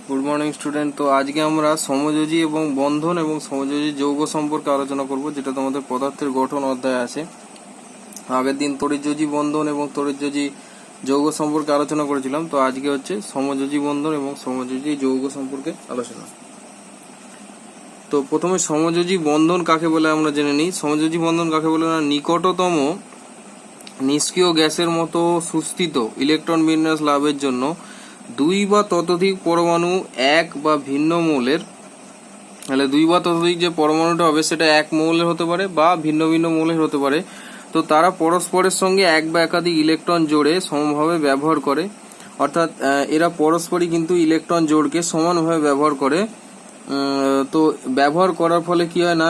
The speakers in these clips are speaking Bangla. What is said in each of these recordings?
Good morning student. तो आज के আমরা সমযোজী এবং বন্ধন এবং সমযোজী যৌগ সম্পর্কে আলোচনা করব, যেটা তোমাদের পদার্থের গঠন অধ্যায়ে আছে। আগের দিন তড়িৎযোজী বন্ধন এবং তড়িৎযোজী যৌগ সম্পর্কে আলোচনা করেছিলাম। তো আজকে হচ্ছে সমযোজী বন্ধন এবং সমযোজী যৌগ সম্পর্কে আলোচনা। তো প্রথমে সমযোজী বন্ধন কাকে বলে আমরা জেনে নিই। সমযোজী বন্ধন কাকে বলে না, নিকটতম নিষ্ক্রিয় গ্যাসের মতো সুস্থিত ইলেকট্রন বিন্যাস লাভের জন্য দুই বা ততোধিক পরমাণু এক বা ভিন্ন মৌলের, তাহলে দুই বা ততোধিক যে পরমাণুটা হবে সেটা এক মৌলের হতে পারে বা ভিন্ন ভিন্ন মৌলের হতে পারে। তো তারা পরস্পরের সঙ্গে এক বা একাধিক ইলেকট্রন জোড়ে সমভাবে ব্যবহার করে, অর্থাৎ এরা পরস্পরই কিন্তু ইলেকট্রন জোড়কে সমানভাবে ব্যবহার করে। তো ব্যবহার করার ফলে কি হয় না,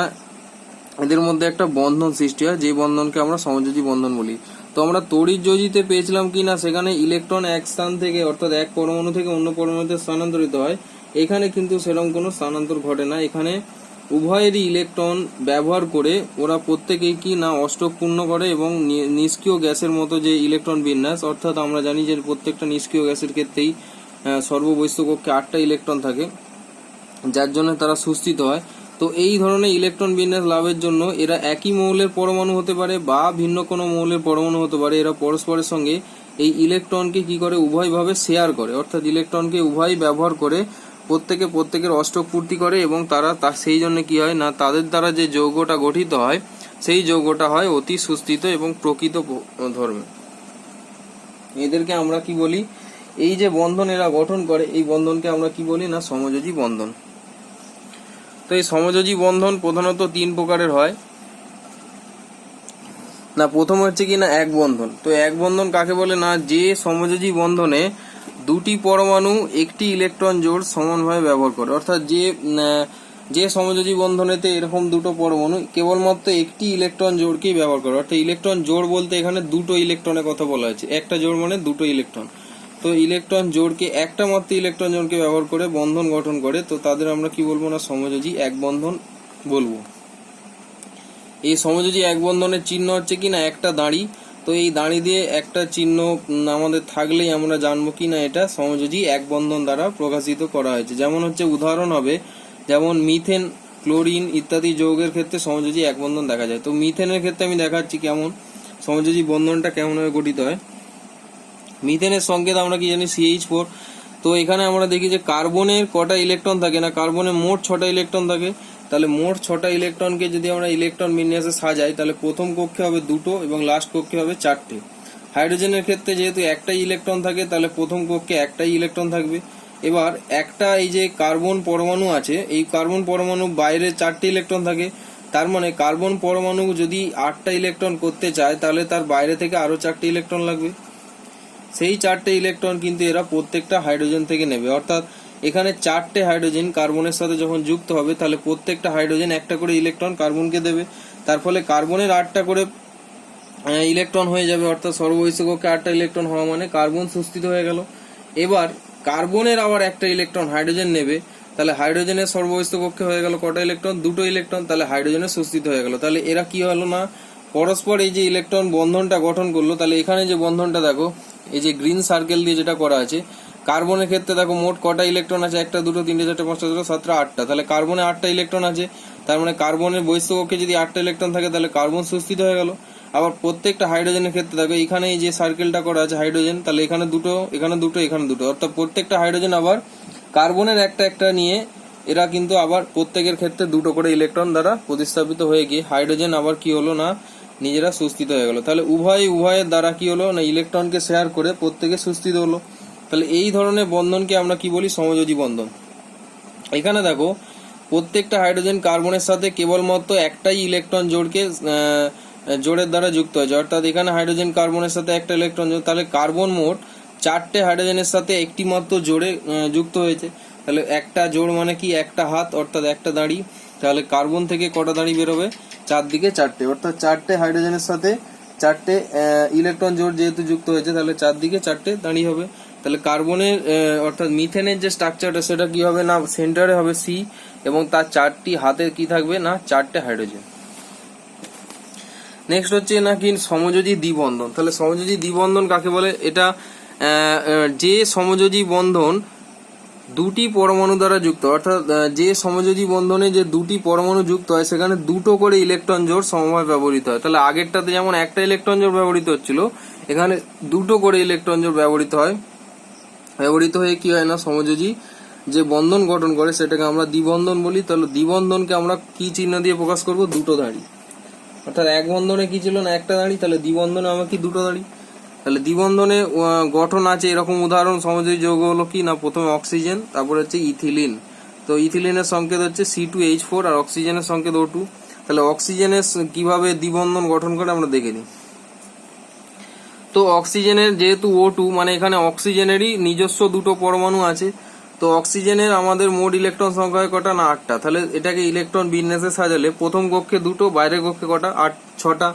এদের মধ্যে একটা বন্ধন সৃষ্টি হয়, যে বন্ধনকে আমরা সমযোজী বন্ধন বলি। তো আমরা তড়িৎযোজীতে পেয়েছিলাম কি না, সেখানে ইলেকট্রন এক স্থান থেকে অর্থাৎ এক পরমাণু থেকে অন্য পরমাণুতে স্থানান্তরিত হয়। এখানে কিন্তু সেরকম কোনো স্থানান্তর ঘটে না। এখানে উভয়েরই ইলেকট্রন ব্যবহার করে ওরা প্রত্যেকেই কি না অষ্টক পূর্ণ করে এবং নিষ্ক্রিয় গ্যাসের মতো যে ইলেকট্রন বিন্যাস, অর্থাৎ আমরা জানি যে প্রত্যেকটা নিষ্ক্রিয় গ্যাসের ক্ষেত্রেই সর্ববৈশ্য কক্ষে 8টা ইলেকট্রন থাকে, যার জন্য তারা সুস্থিত হয়। তো এই ধরনের ইলেকট্রন বিন্যাস লাভের জন্য এরা একই মৌলের পরমাণু হতে পারে বা ভিন্ন কোনো মৌলের পরমাণু হতে পারে। এরা পরস্পরের সঙ্গে এই ইলেকট্রনকে কি করে উভয়ভাবে শেয়ার করে, অর্থাৎ ইলেকট্রনকে উভয় ব্যবহার করে প্রত্যেকের অষ্টক পূর্তি করে এবং তারা সেই জন্য কি হয় না, তাদের দ্বারা যে যৌগটা গঠিত হয় সেই যৌগটা হয় অতি সুস্থিত এবং প্রকৃত ধর্মে। এদেরকে আমরা কি বলি, এই যে বন্ধন এরা গঠন করে এই বন্ধনকে আমরা কি বলি না, সমযোজী বন্ধন। তো এই সমযোজী বন্ধন প্রধানত 3 প্রকারের হয় না। প্রথম হচ্ছে কি না এক বন্ধন। তো এক বন্ধন কাকে বলে না, যে সমযোজী বন্ধনে দুটি পরমাণু একটি ইলেকট্রন জোড় সমানভাবে ব্যবহার করে, অর্থাৎ যে সমযোজী বন্ধনেতে এরকম দুটো পরমাণু কেবলমাত্র একটি ইলেকট্রন জোড়কেই ব্যবহার করে, অর্থাৎ ইলেকট্রন জোড় বলতে এখানে দুটো ইলেকট্রনের কথা বলা হয়েছে। একটা জোড় মানে দুটো ইলেকট্রন। তো ইলেকট্রন জোড়কে একটা মাত্র ইলেকট্রন জোড়কে ব্যবহার করে বন্ধন গঠন করে, তো তাদের আমরা কি বলবো না, সমযোজী এক বন্ধন বলবো। এই সমযোজী এক বন্ধনের চিহ্ন হচ্ছে কি না একটা দাঁড়ি। তো এই দাঁড়ি দিয়ে একটা চিহ্ন আমাদের থাকলেই আমরা জানবো কি না এটা সমযোজী এক বন্ধন দ্বারা প্রকাশিত করা হয়েছে। যেমন হচ্ছে উদাহরণ হবে, যেমন মিথেন, ক্লোরিন ইত্যাদি যৌগের ক্ষেত্রে সমযোজী এক বন্ধন দেখা যায়। তো মিথেনের ক্ষেত্রে আমি দেখাচ্ছি কেমন সমযোজী বন্ধনটা কেমনভাবে গঠিত হয়। মিথেনের সংকেত আমরা কি জানি, CH4। তো এখানে আমরা দেখি যে কার্বনের কটা ইলেকট্রন থাকে না, কার্বনের মোট 6টা ইলেকট্রন থাকে। তাহলে মোট 6টা ইলেকট্রনকে যদি আমরা ইলেকট্রন বিন্যাসে সাজাই, তাহলে প্রথম কক্ষে হবে 2টো এবং লাস্ট কক্ষে হবে 4টে। হাইড্রোজেনের ক্ষেত্রে যেহেতু একটাই ইলেকট্রন থাকে, তাহলে প্রথম কক্ষে একটাই ইলেকট্রন থাকবে। এবার একটা এই যে কার্বন পরমাণু আছে, এই কার্বন পরমাণু বাইরে 4টে ইলেকট্রন থাকে। তার মানে কার্বন পরমাণু যদি 8টা ইলেকট্রন করতে চায়, তাহলে তার বাইরে থেকে আরো 4টে ইলেকট্রন লাগবে। সেই 4টে ইলেকট্রন কিন্তু এরা প্রত্যেকটা হাইড্রোজেন থেকে নেবে, অর্থাৎ এখানে 4টে হাইড্রোজেন কার্বনের সাথে যখন যুক্ত হবে, তাহলে প্রত্যেকটা হাইড্রোজেন একটা করে ইলেকট্রন কার্বনকে দেবে। তার ফলে কার্বনের 8টা করে ইলেকট্রন হয়ে যাবে, অর্থাৎ সর্ববৈশ্য কক্ষে 8টা ইলেকট্রন হওয়া মানে কার্বন সুস্থিত হয়ে গেল। এবার কার্বনের আবার একটা ইলেকট্রন হাইড্রোজেন নেবে, তাহলে হাইড্রোজেনের সর্ববৈশ্য কক্ষে হয়ে গেল কটা ইলেকট্রন, 2টো ইলেকট্রন, তাহলে হাইড্রোজেনের সুস্থিত হয়ে গেল। তাহলে এরা কি হলো না, পরস্পর এই যে ইলেকট্রন বন্ধনটা গঠন করলো। তাহলে এখানে যে বন্ধনটা দেখো, এই যে গ্রিন সার্কেল দিয়ে যেটা করা আছে, কার্বনের ক্ষেত্রে দেখো মোট কটা ইলেকট্রন আছে, 1 2 3 4 5 6 7 8 8টা। তাহলে কার্বনে 8টা ইলেকট্রন আছে, তার মানে কার্বনের বৈশ্য কক্ষে যদি 8টা ইলেকট্রন থাকে, তাহলে কার্বন সুস্থিত হয়ে গেল। আবার প্রত্যেকটা হাইড্রোজেনের ক্ষেত্রে দেখো এখানে এই যে সার্কেলটা করা আছে হাইড্রোজেন, তাহলে এখানে দুটো, এখানে দুটো, এখানে দুটো, অর্থাৎ প্রত্যেকটা হাইড্রোজেন আবার কার্বনের একটা একটা নিয়ে এরা কিন্তু আবার প্রত্যেকের ক্ষেত্রে 2টো করে ইলেকট্রন দ্বারা প্রতিস্থাপিত হয়ে গিয়ে হাইড্রোজেন আবার কি হলো না, নিজেরা সুস্থিত হয়ে গেল। তাহলে উভয়ের দ্বারা কি হলো না, ইলেকট্রনকে শেয়ার করে প্রত্যেকে সুস্থিত হলো। তাহলে এই ধরনের বন্ধনকে আমরা কি বলি, সমযোজী বন্ধন। এখানে দেখো প্রত্যেকটা হাইড্রোজেন কার্বনের সাথে কেবলমাত্র একটাই ইলেকট্রন জোড়ের দ্বারা যুক্ত হয়েছে, অর্থাৎ এখানে হাইড্রোজেন কার্বনের সাথে একটা ইলেকট্রন জোড়, তাহলে কার্বন মোট 4টে হাইড্রোজেনের সাথে একটি মাত্র জোড়ে যুক্ত হয়েছে। তাহলে একটা জোড় মানে কি, একটা হাত, অর্থাৎ একটা দাঁড়ি। তাহলে কার্বন থেকে কটা দাঁড়ি বেরোবে, 4 দিকে 4টে, অর্থাৎ 4টে হাইড্রোজেনের সাথে 4টে ইলেকট্রন জোড় যেহেতু যুক্ত হয়েছে, তাহলে 4 দিকে 4টে দাঁড়ি হবে। তাহলে কার্বনের অর্থাৎ মিথেনের যে স্ট্রাকচারটা সেটা কি হবে না, সেন্টারে হবে C এবং তার 4টি হাতে কি থাকবে না, 4টে হাইড্রোজেন। নেক্সট হচ্ছে নাকি সমযোজী দ্বিবন্ধন। তাহলে সমযোজী দ্বিবন্ধন কাকে বলে, এটা যে সমযোজী বন্ধন দুটি পরমাণু দ্বারা যুক্ত, অর্থাৎ যে সমযোজী বন্ধনে যে দুটি পরমাণু যুক্ত হয় সেখানে দুটো করে ইলেকট্রন জোড় সমভাবে ব্যবহৃত হয়। তাহলে আগেরটাতে যেমন একটা ইলেকট্রন জোড় ব্যবহৃত হচ্ছিল, এখানে দুটো করে ইলেকট্রন জোড় ব্যবহৃত হয়ে কি হয় না, সমযোজী যে বন্ধন গঠন করে সেটাকে আমরা দ্বিবন্ধন বলি। তাহলে দ্বিবন্ধনকে আমরা কি চিহ্ন দিয়ে প্রকাশ করব, দুটো দাঁড়ি। অর্থাৎ এক বন্ধনে কি ছিল না, একটা দাঁড়ি, তাহলে দ্বিবন্ধনে আমরা কি, দুটো দাঁড়ি। তাহলে দ্বিবন্ধনে গঠন আছে এরকম উদাহরণ সমযোজী যৌগ হলো কি না, প্রথমে অক্সিজেন, তারপর হচ্ছে ইথিলিন। তো ইথিলিনের সংকেত হচ্ছে C2H4 আর অক্সিজেনের সংকেত O2। তাহলে অক্সিজেনের কিভাবে দ্বিবন্ধন গঠন করে আমরা দেখে নিই। তো অক্সিজেনের যেহেতু O2 মানে এখানে অক্সিজেনেরই নিজস্ব দুটো পরমাণু আছে, তো অক্সিজেনের আমাদের মোট ইলেকট্রন সংখ্যা হয় কটা না, 8টা। তাহলে এটাকে ইলেকট্রন বিন্যাসে সাজালে প্রথম কক্ষে দুটো, বাইরের কক্ষে কটা, 6টা।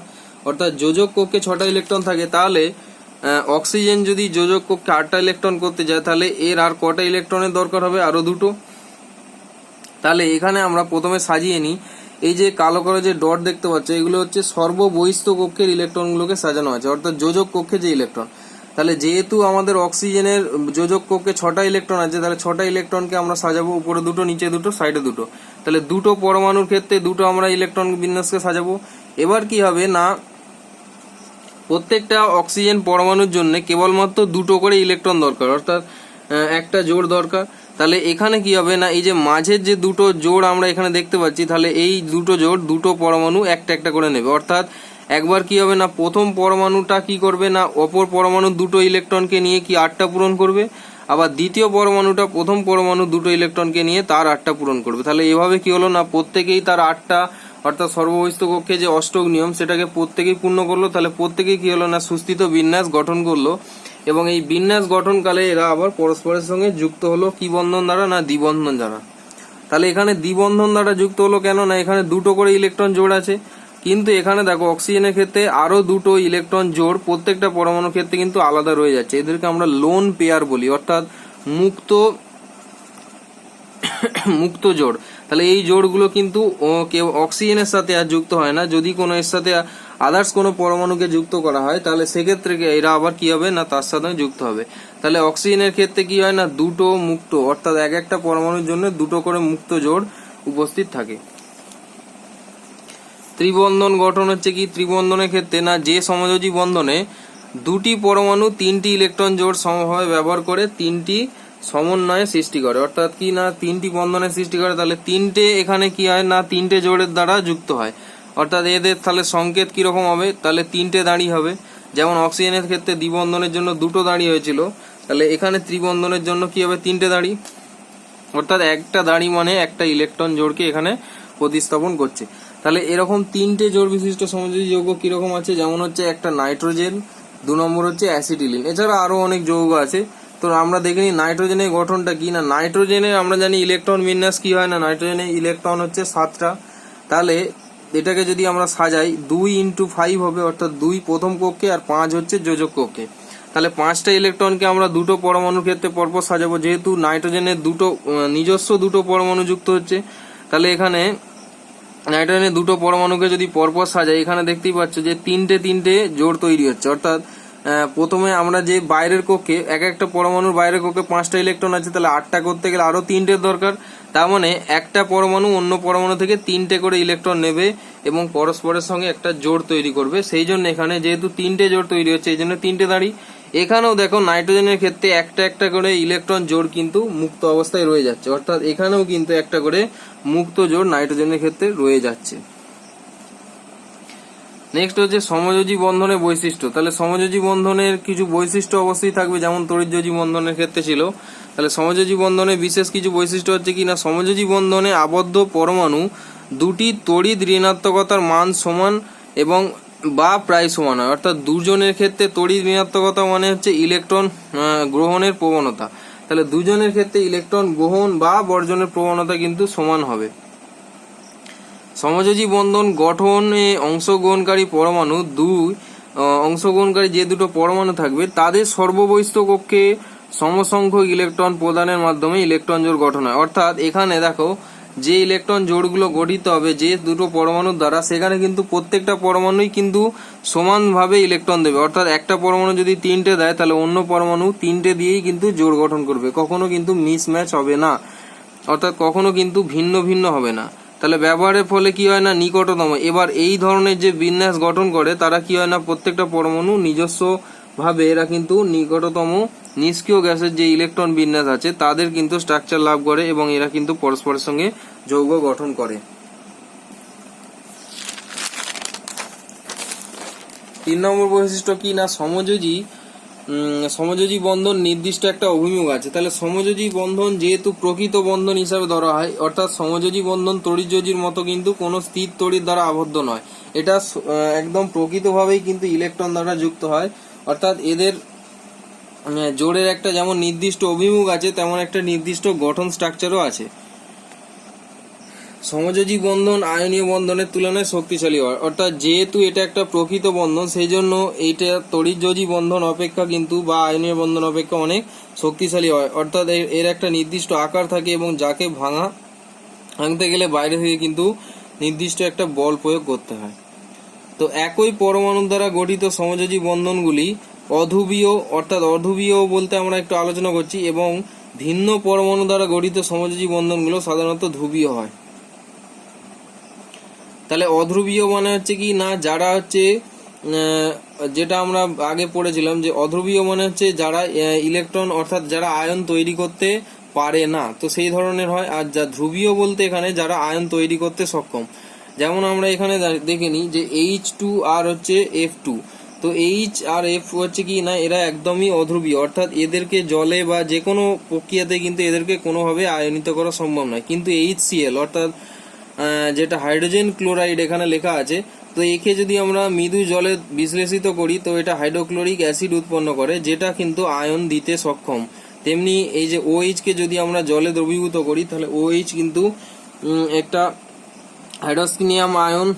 অর্থাৎ যোজক কক্ষে 6টা ইলেকট্রন থাকে। তাহলে অক্সিজেন যদি যোজক কক্ষে 8টা ইলেকট্রন করতে যায় তাহলে এর আর কটা ইলেকট্রনের দরকার হবে, আরো দুটো। তাহলে এখানে আমরা প্রথমে সাজিয়ে নিই, এই যে কালো কালো যে ডট দেখতে পাচ্ছ এগুলো হচ্ছে সর্ববহিস্থ কক্ষের ইলেকট্রনগুলোকে সাজানো আছে, অর্থাৎ যোজক কক্ষে যে ইলেকট্রন। তাহলে যেহেতু আমাদের অক্সিজেনের যোজক কক্ষে 6টা ইলেকট্রন আছে, তাহলে 6টা ইলেকট্রনকে আমরা সাজাবো, উপরে দুটো, নিচে দুটো, সাইডে দুটো। তাহলে দুটো পরমাণুর ক্ষেত্রে দুটো আমরা ইলেকট্রন বিন্যাসকে সাজাবো। এবার কি হবে না, প্রত্যেকটা অক্সিজেন পরমাণুর জন্য কেবলমাত্র দুটো করে ইলেকট্রন দরকার, অর্থাৎ একটা জোড় দরকার। তাহলে এখানে কি হবে না, এই যে মাঝের যে দুটো জোড় আমরা এখানে দেখতে পাচ্ছি, তাহলে এই দুটো জোড় দুটো পরমাণু একটা একটা করে নেবে। অর্থাৎ একবার কি হবে না, প্রথম পরমাণুটা কি করবে না, অপর পরমাণুর দুটো ইলেকট্রনকে নিয়ে কি 8টা পূরণ করবে, আবার দ্বিতীয় পরমাণুটা প্রথম পরমাণু দুটো ইলেকট্রনকে নিয়ে তার 8টা পূরণ করবে। তাহলে এভাবে কি হলো না, প্রত্যেকেই তার 8টা, অর্থাৎ সর্ববহিস্থ কক্ষে যে অষ্টক নিয়ম সেটাকে প্রত্যেকেই পূর্ণ করলো। তাহলে প্রত্যেকেই কি হলো না, সুস্থিত বিন্যাস গঠন করলো, এবং এই বিন্যাস গঠনকালে এরা আবার পরস্পরের সঙ্গে যুক্ত হলো কি বন্ধন দ্বারা না, দ্বিবন্ধন দ্বারা। তাহলে এখানে দ্বিবন্ধন দ্বারা যুক্ত হলো কেন না, এখানে দুটো করে ইলেকট্রন জোড় আছে, কিন্তু এখানে দেখো অক্সিজেনের ক্ষেত্রে আরো দুটো ইলেকট্রন জোড় প্রত্যেকটা পরমাণুর ক্ষেত্রে কিন্তু আলাদা রয়ে যাচ্ছে। এদেরকে আমরা লোন পেয়ার বলি, অর্থাৎ মুক্ত জোড়। তাহলে এই জোড়গুলো কিন্তু কেউ অক্সিজেনের সাথে আর যুক্ত হয় না, যদি কোনো এর সাথে আদার্স কোনো পরমাণুকে যুক্ত করা হয় তাহলে সেক্ষেত্রে এরা আবার কি হবে না, তার সাথে যুক্ত হবে। তাহলে অক্সিজেনের ক্ষেত্রে কি হয় না, দুটো মুক্ত, অর্থাৎ এক একটা পরমাণুর জন্য দুটো করে মুক্ত জোড় উপস্থিত থাকে। ত্রিবন্ধন গঠন হচ্ছে কি, ত্রিবন্ধনের ক্ষেত্রে না, যে সমযোজী বন্ধনে দুটি পরমাণু 3টি ইলেকট্রন জোড় সমভাবে ব্যবহার করে 3টি সমন্বয়ে সৃষ্টি করে, অর্থাৎ কি না 3টি বন্ধনের সৃষ্টি করে। তাহলে 3টে এখানে কি হয় না, 3টে জোড়ের দ্বারা যুক্ত হয়, অর্থাৎ এদের তাহলে সংকেত কিরকম হবে, তাহলে 3টে দাঁড়ি হবে। যেমন অক্সিজেনের ক্ষেত্রে দ্বিবন্ধনের জন্য দুটো দাঁড়ি হয়েছিল, তাহলে এখানে ত্রিবন্ধনের জন্য কি হবে, 3টে দাঁড়ি, অর্থাৎ একটা দাঁড়ি মানে একটা ইলেকট্রন জোড়কে এখানে প্রতিস্থাপন করছে। তাহলে এরকম 3টে জোড় বিশিষ্ট সমযোজী যৌগ কিরকম আছে, যেমন হচ্ছে একটা নাইট্রোজেন, 2 নম্বর হচ্ছে অ্যাসিটিলিন, এছাড়া আরো অনেক যৌগ আছে। তো আমরা দেখে নিই নাইট্রোজেনের গঠনটা কি না, নাইট্রোজেনের আমরা জানি ইলেকট্রন বিন্যাস কি হয় না, নাইট্রোজেনের ইলেকট্রন হচ্ছে 7টা। তাহলে এটাকে যদি আমরা সাজাই 2 × 5 হবে, অর্থাৎ 2 প্রথম কক্ষে আর 5 হচ্ছে যোজক কক্ষে। তাহলে 5টা ইলেকট্রনকে আমরা দুটো পরমাণুর ক্ষেত্রে পরপর সাজাবো, যেহেতু নাইট্রোজেনের দুটো নিজস্ব দুটো পরমাণু যুক্ত হচ্ছে। তাহলে এখানে নাইট্রোজেনের দুটো পরমাণুকে যদি পরপর সাজাই, এখানে দেখতেই পাচ্ছ যে 3টে জোড় তৈরি হচ্ছে, অর্থাৎ প্রথমে আমরা যে বাইরের কক্ষে এক একটা পরমাণুর বাইরের কক্ষে 5টা ইলেকট্রন আছে, তাহলে 8টা করতে গেলে আরো 3টের দরকার। তার মানে একটা পরমাণু অন্য পরমাণু থেকে 3টে করে ইলেকট্রন নেবে এবং পরস্পরের সঙ্গে একটা জোড় তৈরি করবে। সেই জন্য এখানে যেহেতু 3টে জোড় তৈরি হচ্ছে এই জন্য 3টে দাঁড়ি। এখানেও দেখো নাইট্রোজেনের ক্ষেত্রে একটা একটা করে ইলেকট্রন জোড় কিন্তু মুক্ত অবস্থায় রয়ে যাচ্ছে, অর্থাৎ এখানেও কিন্তু একটা করে মুক্ত জোড় নাইট্রোজেনের ক্ষেত্রে রয়ে যাচ্ছে। নেক্সট হচ্ছে সমযোজী বন্ধনের বৈশিষ্ট্য। তাহলে সমযোজী বন্ধনের কিছু বৈশিষ্ট্য অবশ্যই থাকবে, যেমন তড়িৎযোজী বন্ধনের ক্ষেত্রে ছিল। তাহলে সমযোজী বন্ধনের বিশেষ কিছু বৈশিষ্ট্য হচ্ছে কি না, সমযোজী বন্ধনে আবদ্ধ পরমাণু দুটি তড়িৎ ঋণাত্মকতার মান সমান এবং বা প্রায় সমান হয়, অর্থাৎ দুজনের ক্ষেত্রে তড়িৎ ঋণাত্মকতা মানে হচ্ছে ইলেকট্রন গ্রহণের প্রবণতা। তাহলে দুজনের ক্ষেত্রে ইলেকট্রন গ্রহণ বা বর্জনের প্রবণতা কিন্তু সমান হবে। সমযোজী বন্ধন গঠনে অংশগ্রহণকারী পরমাণু অংশগ্রহণকারী যে দুটো পরমাণু থাকবে তাদের সর্ববহিস্থ কক্ষে সমসংখ্যক ইলেকট্রন প্রদানের মাধ্যমে ইলেকট্রন জোড় গঠন হয়। অর্থাৎ এখানে দেখো যে ইলেকট্রন জোড়গুলো গঠিত হবে যে দুটো পরমাণুর দ্বারা, সেখানে কিন্তু প্রত্যেকটা পরমাণুই কিন্তু সমানভাবে ইলেকট্রন দেবে। অর্থাৎ একটা পরমাণু যদি 3টে দেয় তাহলে অন্য পরমাণু 3টে দিয়েই কিন্তু জোড় গঠন করবে, কখনো কিন্তু মিসম্যাচ হবে না, অর্থাৎ কখনো কিন্তু ভিন্ন ভিন্ন হবে না। তাহলে ব্যবহারের ফলে কি হয় না, নিকটতম। এবার এই ধরনের যে বিন্যাস গঠন করে তারা কি হয় না, প্রত্যেকটা পরমাণু নিজস্ব ভাবে এরা কিন্তু নিকটতম নিষ্ক্রিয় গ্যাসের যে ইলেকট্রন বিন্যাস আছে তাদের কিন্তু স্ট্রাকচার লাভ করে এবং এরা কিন্তু পরস্পরের সঙ্গে যৌগ গঠন করে। 3 নম্বর বৈশিষ্ট্য কি না, সমযোজী বন্ধন নির্দিষ্ট একটা অভিমুখ আছে। তাহলে সমযোজী বন্ধন যেহেতু প্রকৃত বন্ধন হিসাবে ধরা হয়, অর্থাৎ সমযোজী বন্ধন তড়িৎযোজীর মতো কিন্তু কোনো স্থির তড়িৎ দ্বারা আবদ্ধ নয়, এটা একদম প্রকৃতভাবেই কিন্তু ইলেকট্রন দ্বারা যুক্ত হয়। অর্থাৎ এদের জোড়ের একটা যেমন নির্দিষ্ট অভিমুখ আছে তেমন একটা নির্দিষ্ট গঠন স্ট্রাকচারও আছে। সমযোজী বন্ধন আয়নীয় বন্ধনের তুলনায় শক্তিশালী হয়, অর্থাৎ যেহেতু এটা একটা প্রকৃত বন্ধন সেই জন্য এইটা তড়িৎযোজী বন্ধন অপেক্ষা কিন্তু বা আয়নীয় বন্ধন অপেক্ষা অনেক শক্তিশালী হয়। অর্থাৎ এর একটা নির্দিষ্ট আকার থাকে এবং যাকে ভাঙতে গেলে বাইরে থেকে কিন্তু নির্দিষ্ট একটা বল প্রয়োগ করতে হয়। তো একই পরমাণু দ্বারা গঠিত সমযোজী বন্ধনগুলি অধ্রুবীয়, অর্থাৎ অধ্রুবীয় বলতে আমরা একটু আলোচনা করছি, এবং ভিন্ন পরমাণু দ্বারা গঠিত সমযোজী বন্ধনগুলো সাধারণত ধ্রুবীয় হয়। তাহলে অধ্রুবীয় মানে হচ্ছে কি না, যারা হচ্ছে যেটা আমরা আগে পড়েছিলাম যে অধ্রুবীয় মানে হচ্ছে যারা ইলেকট্রন অর্থাৎ যারা আয়ন তৈরি করতে পারে না, তো সেই ধরনের হয়। আর যা ধ্রুবীয় বলতে এখানে যারা আয়ন তৈরি করতে সক্ষম। যেমন আমরা এখানে দেখে নিই যে H2 আর হচ্ছে F2, তো H আর F হচ্ছে কি না এরা একদমই অধ্রুবীয়, অর্থাৎ এদেরকে জলে বা যে কোনো প্রক্রিয়াতে কিন্তু এদেরকে কোনোভাবে আয়নিত করা সম্ভব নয়। কিন্তু HCl অর্থাৎ যেটা হাইড্রোজেন ক্লোরাইড এখানে লেখা আছে, তো একে যদি আমরা মৃদু জলে বিশ্লেষিত করি তো এটা হাইড্রোক্লোরিক অ্যাসিড উৎপন্ন করে যেটা কিন্তু আয়ন দিতে সক্ষম। তেমনি এই যে OH কে যদি আমরা জলে দ্রবীভূত করি তাহলে OH কিন্তু একটা হাইড্রোস্কিনিয়াম আয়ন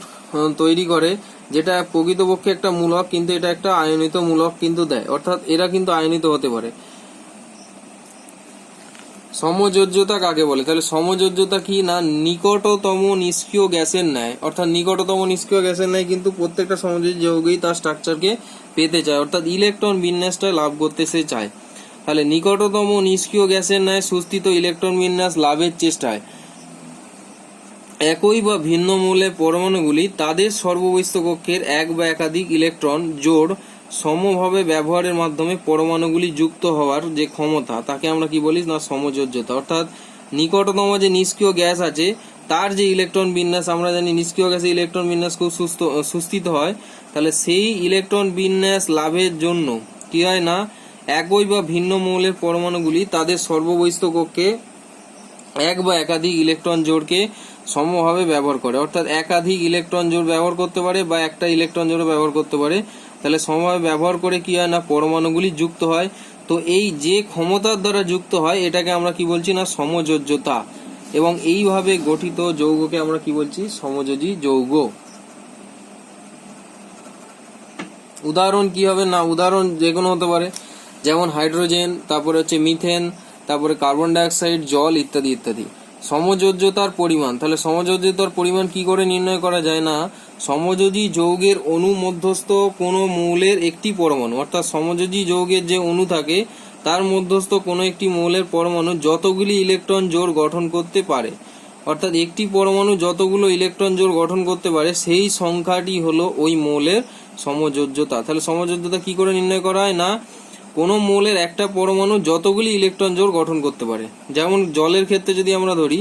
তৈরি করে, যেটা প্রকৃতপক্ষে একটা মূলক কিন্তু এটা একটা আয়নিত মূলক কিন্তু দেয়, অর্থাৎ এরা কিন্তু আয়নিত হতে পারে। সমযোজ্যতা কাকে বলে, তাহলে সমযোজ্যতা কি না, নিকটতম নিষ্ক্রিয় গ্যাসের ন্যায়, অর্থাৎ নিকটতম নিষ্ক্রিয় গ্যাসের ন্যায় কিন্তু প্রত্যেকটা সমযোজী যৌগই তার স্ট্রাকচারকে পেতে চায়, অর্থাৎ ইলেকট্রন বিন্যাসটা লাভ করতে সে চায়। তাহলে নিকটতম নিষ্ক্রিয় গ্যাসের ন্যায় সুস্থিত ইলেকট্রন বিন্যাস লাভের চেষ্টায় একই বা ভিন্ন মৌলের পরমাণুগুলি তাদের সর্ববহিস্থ কক্ষের এক বা একাধিক ইলেকট্রন জোড় সমভাবে ব্যবহারের মাধ্যমে পরমাণুগুলি যুক্ত হওয়ার যে ক্ষমতা তাকে আমরা কি বলি না, সমযোজ্যতা। অর্থাৎ নিকটতম যে নিষ্ক্রিয় গ্যাস আছে তার যে ইলেকট্রন বিন্যাস, আমরা জানি নিষ্ক্রিয় গ্যাসে ইলেকট্রন বিন্যাস খুব সুস্থিত হয়, তাহলে সেই ইলেকট্রন বিন্যাস লাভের জন্য কি হয় না, একই বা ভিন্ন মৌলের পরমাণুগুলি তাদের সর্ববহিস্থ কক্ষে এক বা একাধিক ইলেকট্রন জোড়কে সমভাবে ব্যবহার করে, অর্থাৎ একাধিক ইলেকট্রন জোড় ব্যবহার করতে পারে বা একটা ইলেকট্রন জোড় ব্যবহার করতে পারে। তাহলে সমভাবে ব্যবহার করে কি হয় না, পরমাণুগুলি যুক্ত হয়। তো এই যে ক্ষমতার দ্বারা যুক্ত হয় এটাকে আমরা কি বলছি না, সমযোজ্যতা। এবং এইভাবে গঠিত যৌগকে আমরা কি বলছি, সমযোজী যৌগ। উদাহরণ কি হবে না, উদাহরণ যে কোনো হতে পারে, যেমন হাইড্রোজেন, তারপরে হচ্ছে মিথেন, তারপরে কার্বন ডাইঅক্সাইড, জল ইত্যাদি ইত্যাদি। সমযোজ্যতার পরিমাণ, তাহলে সমযোজ্যতার পরিমাণ কি করে নির্ণয় করা যায় না, সমযোজী যৌগের অণু মধ্যস্থ কোনো মৌলের একটি পরমাণু, অর্থাৎ সমযোজী যৌগের যে অণু থাকে তার মধ্যস্থ কোনো একটি মৌলের পরমাণু যতগুলি ইলেকট্রন জোড় গঠন করতে পারে, অর্থাৎ একটি পরমাণু যতগুলো ইলেকট্রন জোড় গঠন করতে পারে সেই সংখ্যাটি হলো ওই মৌলের সমযোজ্যতা। তাহলে সমযোজ্যতা কি করে নির্ণয় করা হয় না, কোনো মৌলের একটা পরমাণু যতগুলি ইলেকট্রন জোড় গঠন করতে পারে। যেমন জলের ক্ষেত্রে যদি আমরা ধরি,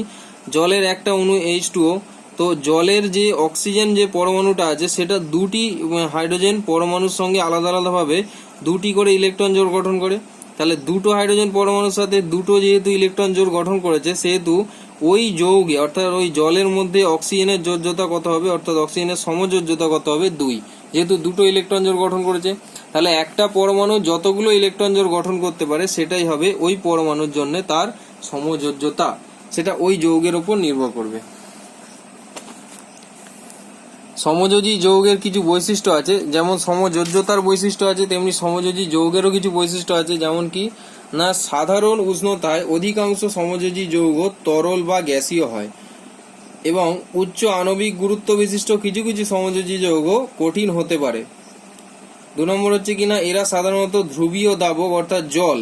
জলের একটা অণু H2O, তো জলের যে অক্সিজেন যে পরমাণুটা আছে সেটা দুটি হাইড্রোজেন পরমাণুর সঙ্গে আলাদা আলাদাভাবে দুটি করে ইলেকট্রন জোড় গঠন করে। তাহলে দুটো হাইড্রোজেন পরমাণুর সাথে দুটো যেহেতু ইলেকট্রন জোড় গঠন করেছে সেহেতু ওই যৌগে অর্থাৎ ওই জলের মধ্যে অক্সিজেনের যোজ্যতা কত হবে, অর্থাৎ অক্সিজেনের সমযোজ্যতা কত হবে, 2, যেহেতু দুটো ইলেকট্রন জোড় গঠন করেছে। তাহলে একটা পরমাণু যতগুলো ইলেকট্রন জোড় গঠন করতে পারে সেটাই হবে ওই পরমাণুর জন্য তার সমযোজ্যতা, সেটা ওই যৌগের উপর নির্ভর করবে। সমযোজী যৌগের কিছু বৈশিষ্ট্য আছে, যেমন সমযোজ্যতার বৈশিষ্ট্য আছে তেমনি সমযোজী যৌগেরও কিছু বৈশিষ্ট্য আছে। যেমন কি না, সাধারণ উষ্ণতায় অধিকাংশ সমযোজী যৌগ তরল বা গ্যাসীয় হয়, এবং উচ্চ আণবিক গুরুত্ব বিশিষ্ট কিছু কিছু সমযোজী যৌগ কঠিন হতে পারে। 2 নম্বর হচ্ছে কিনা এরা সাধারণত ধ্রুবীয় দাবক অর্থাৎ জল,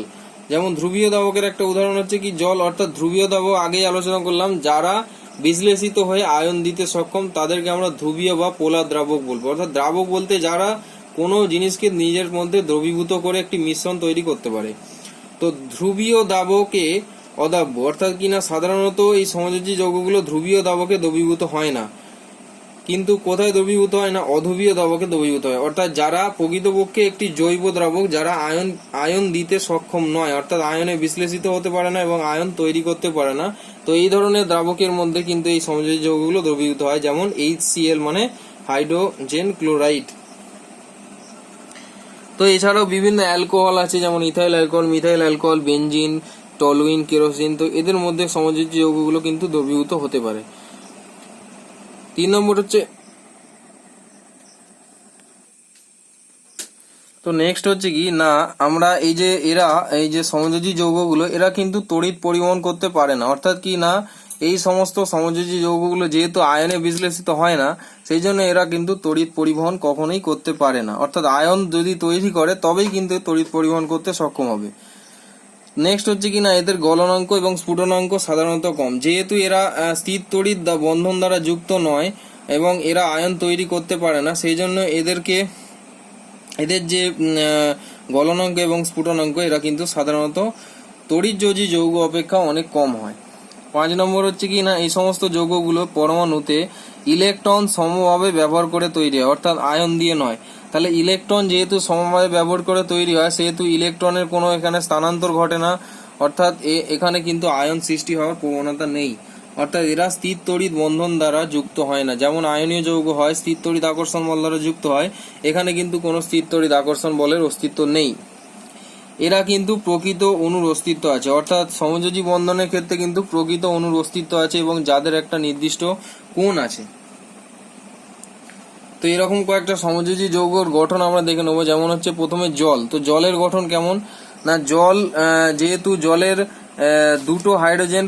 যেমন ধ্রুবীয় দাবকের একটা উদাহরণ হচ্ছে কি জল, অর্থাৎ ধ্রুবীয় দাবক আগেই আলোচনা করলাম, যারা বিশ্লেষিত হয়ে আয়ন দিতে সক্ষম তাদেরকে আমরা ধ্রুবীয় বা পোলার দ্রাবক বলবো। অর্থাৎ দ্রাবক বলতে যারা কোনো জিনিসকে নিজের মধ্যে দ্রবীভূত করে একটি মিশ্রণ তৈরি করতে পারে। তো ধ্রুবীয় দাবকে অদাব্য, অর্থাৎ কিনা সাধারণত এই সমযোজী যৌগগুলো ধ্রুবীয় দাবকে দ্রবীভূত হয় না, কিন্তু কোথায় দ্রবীভূত হয় না, অধ্রুবীয় দাবকে দ্রবীভূত হয়। অর্থাৎ যারা প্রকৃতপক্ষে একটি জৈব দ্রাবক, যারা আয়ন দিতে সক্ষম নয়, অর্থাৎ আয়নে বিশ্লেষিত হতে পারে না এবং আয়ন তৈরি করতে পারে না, তো এই ধরনের দ্রাবকের মধ্যে কিন্তু এই সমযোজী যৌগগুলো দ্রবীভূত হয়, যেমন HCl মানে হাইড্রোজেন ক্লোরাইড। তো এছাড়াও বিভিন্ন অ্যালকোহল আছে, যেমন ethyl alcohol, methyl alcohol, benzene, toluene, kerosene. তো এদের মধ্যে সমযোজী যৌগগুলো কিন্তু দ্রবীভূত হতে পারে। 3 নম্বর হচ্ছে, তো নেক্সট হচ্ছে কি না আমরা এই যে সমযোজী যৌগগুলো এরা কিন্তু তড়িৎ পরিবহন করতে পারে না। অর্থাৎ কি না এই সমস্ত সমযোজী যৌগগুলো যেহেতু আয়নে বিশ্লেষিত হয় না, সেই জন্য এরা কিন্তু তড়িৎ পরিবহন কখনোই করতে পারে না। অর্থাৎ আয়ন যদি তৈরি করে তবেই কিন্তু তড়িৎ পরিবহন করতে সক্ষম হবে। নেক্সট হচ্ছে কিনা এদের গলনাঙ্ক এবং স্ফুটনাঙ্ক সাধারণত কম, যেহেতু এরা স্থির তড়িৎ বন্ধন দ্বারা যুক্ত নয় এবং এরা আয়ন তৈরি করতে পারে না, সেই জন্য এদের যে গলনাঙ্ক এবং স্ফুটনাঙ্ক এরা কিন্তু সাধারণত তড়িৎযোজী যৌগ অপেক্ষা অনেক কম হয়। 5 নম্বর হচ্ছে কি না এই সমস্ত যৌগগুলো পরমাণুতে ইলেকট্রন সমভাবে ব্যবহার করে তৈরি হয়, অর্থাৎ আয়ন দিয়ে নয়। তাহলে ইলেকট্রন যেহেতু সমভাবে ব্যবহার করে তৈরি হয়, সেহেতু ইলেকট্রনের কোনো এখানে স্থানান্তর ঘটে না, অর্থাৎ এখানে কিন্তু আয়ন সৃষ্টি হওয়ার প্রবণতা নেই। অর্থাৎ এরা স্থির তড়িৎ বন্ধন দ্বারা যুক্ত হয় না, যেমন আয়নীয় যৌগ হয় স্থির তড়িৎ আকর্ষণ বল দ্বারা যুক্ত হয়, এখানে কিন্তু কোনো স্থির তড়িৎ আকর্ষণ বলের অস্তিত্ব নেই। এরা কিন্তু প্রকৃত অণুর অস্তিত্ব আছে, অর্থাৎ সমযোজী বন্ধনের ক্ষেত্রে কিন্তু প্রকৃত অণুর অস্তিত্ব আছে এবং যাদের একটা নির্দিষ্ট কোণ আছে। তো এরকম কয়েকটা সমযোজী যৌগর গঠন আমরা দেখে নেবো। যেমন হচ্ছে প্রথমে জল। তো জলের গঠন কেমন না, জল যেহেতু জলের দুটো হাইড্রোজেন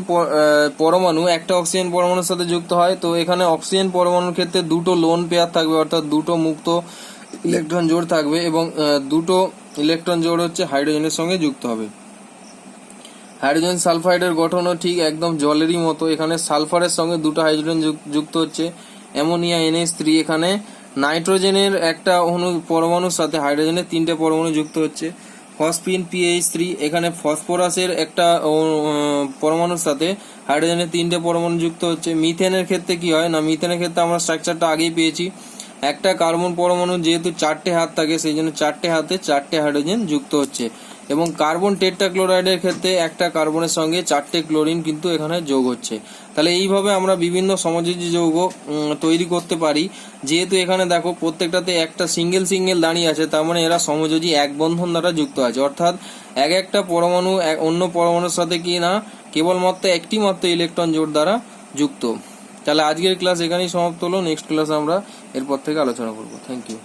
পরমাণু একটা অক্সিজেন পরমাণুর সাথে যুক্ত হয়, তো এখানে অক্সিজেন পরমাণুর ক্ষেত্রে দুটো লোন পেয়ার থাকবে, অর্থাৎ দুটো মুক্ত ইলেকট্রন জোড় থাকবে এবং দুটো ইলেকট্রন জোড় হচ্ছে হাইড্রোজেনের সঙ্গে যুক্ত হবে। হাইড্রোজেন সালফাইডের গঠনও ঠিক একদম জলেরই মতো, এখানে সালফারের সঙ্গে দুটো হাইড্রোজেন যুক্ত হচ্ছে, অ্যামোনিয়া NH3, এখানে নাইট্রোজেনের একটা পরমাণুর সাথে হাইড্রোজেনের 3টে পরমাণু যুক্ত হচ্ছে। ফসফিন PH3, এখানে ফসফরাসের একটা পরমাণুর সাথে হাইড্রোজেনের 3টে পরমাণু যুক্ত হচ্ছে। মিথেনের ক্ষেত্রে কি হয় না, মিথেনের ক্ষেত্রে আমরা স্ট্রাকচারটা আগেই পেয়েছি, একটা কার্বন পরমাণু যেহেতু 4টে হাত থাকে সেই জন্য 4টে হাতে 4টে হাইড্রোজেন যুক্ত হচ্ছে, এবং কার্বন টেট্রাক্লোরাইডের ক্ষেত্রে একটা কার্বনের সঙ্গে 4টে ক্লোরিন কিন্তু এখানে যোগ হচ্ছে। তাহলে এইভাবে আমরা বিভিন্ন সমযোজী যৌগ তৈরি করতে পারি। যেহেতু এখানে দেখো প্রত্যেকটাতে একটা সিঙ্গেল দাঁড়িয়ে আছে, তার মানে এরা সমযোজী এক বন্ধন দ্বারা যুক্ত আছে, অর্থাৎ একটা পরমাণু অন্য পরমাণুর সাথে কি না কেবলমাত্র একটি মাত্র ইলেকট্রন জোড় দ্বারা যুক্ত। তাহলে আজকের ক্লাস এখানেই সমাপ্ত হলো। নেক্সট ক্লাসে আমরা এরপর থেকে আলোচনা করব। Thank you.